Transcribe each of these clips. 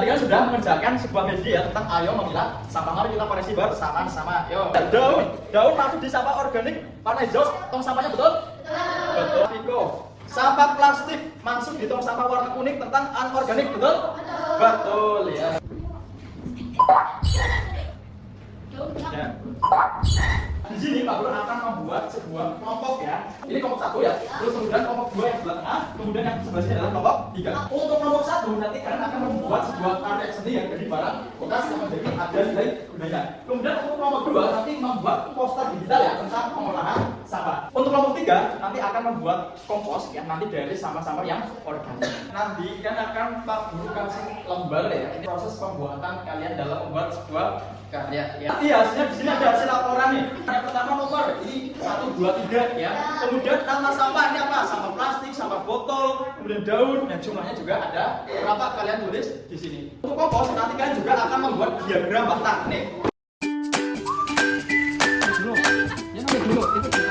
Tadi kan sudah mengerjakan sebuah media tentang ayo memilah sampah. Mari kita koreksi bersama-sama. Yo. Daun masuk di sampah organik warna hijau, tong sampahnya betul? Betul. Viko. Sampah plastik masuk di tong sampah warna kuning tentang anorganik, betul? Betul ya. Ya. Di sini Pak Guru akan membuat sebuah kelompok ya. Ini kelompok 1 ya. Terus kemudian kelompok 2 yang sebelah tengah, kemudian yang sebelah sini adalah kelompok 3. Untuk kelompok 1 nanti kalian akan membuat sebuah karya seni yang dari barang bekas yang menjadi ada nilai budaya. Kemudian untuk kelompok 2 nanti membuat poster digital ya tentang pengolahan sampah. Untuk kelompok 3 nanti akan membuat kompos yang nanti dari sampah-sampah yang organik. Nanti kalian akan Pak Guru kasih lembar ya. Ini proses pembuatan kalian dalam membuat sebuah karya ya. Nanti hasilnya di sini ada hasil laporan nih. Yang pertama nomor ini 1, 2, 3 ya. Kemudian nama sampah ini apa? Sampah plastik, sampah botol, kemudian daun dan jumlahnya juga ada. Berapa kalian tulis di sini. Untuk kompos nanti kalian juga akan membuat diagram batang nih. Dulu. Ya nanti dulu itu dulu.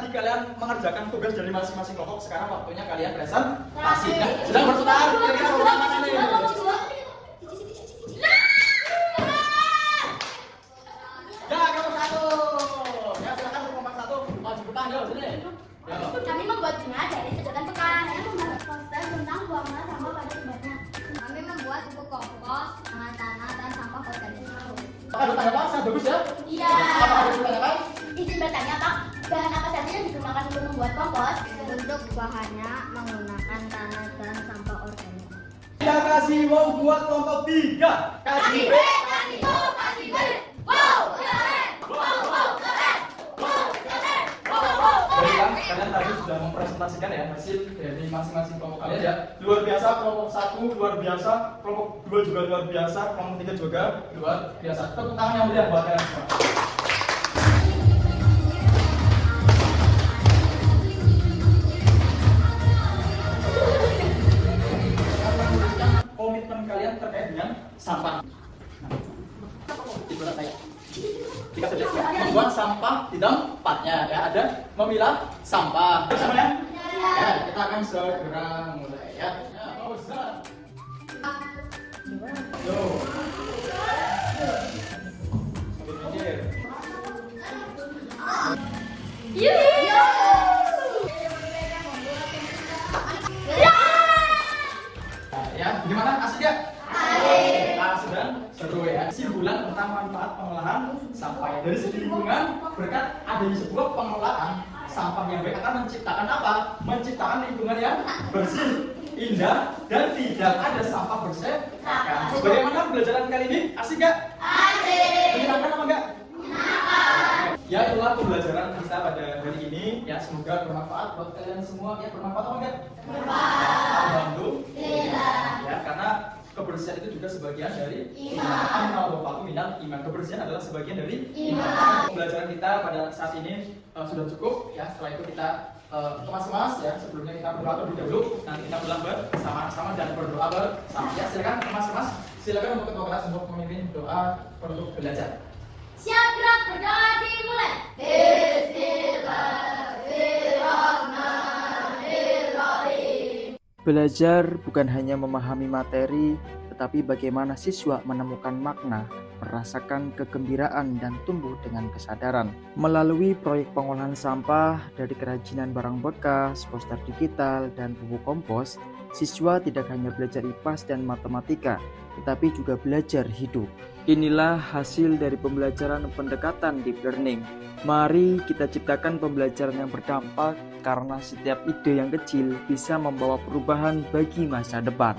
Kalian mengerjakan tugas dari masing-masing kelompok, sekarang waktunya kalian presentasi. Nah, sedang bersaudara, kira-kira program mana nih? Ya, kelompok 1. Ya, silakan kelompok 1. Maju depan, yuk sini. Kami membuat bunga dari sedotan bekas. Saya membuat poster tentang buang sampah pada tempatnya. Kami membuat buku kompos, tanah-tanah dan sampah organik. Pak, ada tanya Pak, saya bagus ya? Iya. Apa ada tanya Pak? Izin bertanya Pak, bahan apa saja yang digunakan untuk membuat kompos? Untuk bahannya menggunakan tanah dan sampah organik. Kita kasih mau buat kelompok 3. Kasih B, kasih B, kasih B. Wow, keren. Wow, keren. Wow, keren. Wow. Baiklah, kalian tadi sudah mempresentasikan ya hasil dari masing-masing kelompok kalian ya. Luar biasa kelompok 1, luar biasa kelompok 2 juga luar biasa, kelompok 3 juga luar biasa. Tepuk tangan yang meriah buat kalian semua. Komitmen kalian terkait dengan sampah. Membuat sampah di tempatnya ya, ada memilah sampah. Semuanya? Ya, kita akan segera mulai ya. Yo. Ya, gimana? Asik ya? Asik dan seru ya. Kesimpulan tentang manfaat pengolahan sampah. Dari segi lingkungan, berkat adanya sebuah pengolahan sampah yang baik akan menciptakan apa? Menciptakan lingkungan yang bersih, indah, dan tidak ada sampah berserakan. Bagaimana pembelajaran kali ini? Asik gak? Asik. Menyenangkan apa enggak? Ya, itulah pembelajaran kita pada hari ini. Ya, semoga bermanfaat buat kalian semua. Ya, bermanfaat apa enggak? Bermanfaat. Membantu? Tidak. Ya, karena kebersihan itu juga sebagian dari iman. Iman. Kebersihan adalah sebagian dari iman. Pembelajaran kita pada saat ini sudah cukup. Ya, setelah itu kita kemas-kemas ya. Sebelumnya kita berdoa terlebih dahulu. Nanti kita pulang bersama-sama dan berdoa bersama. Ya, silakan kemas-kemas. Silakan untuk ketua kelas untuk memimpin doa untuk belajar. Siap gerak, berdoa dimulai. Bismillahirrahmanirrahim. Belajar bukan hanya memahami materi, tetapi bagaimana siswa menemukan makna, merasakan kegembiraan dan tumbuh dengan kesadaran. Melalui proyek pengolahan sampah dari kerajinan barang bekas, poster digital, dan bubuk kompos, siswa tidak hanya belajar IPAS dan matematika, tetapi juga belajar hidup. Inilah hasil dari pembelajaran pendekatan deep learning. Mari kita ciptakan pembelajaran yang berdampak, karena setiap ide yang kecil bisa membawa perubahan bagi masa depan.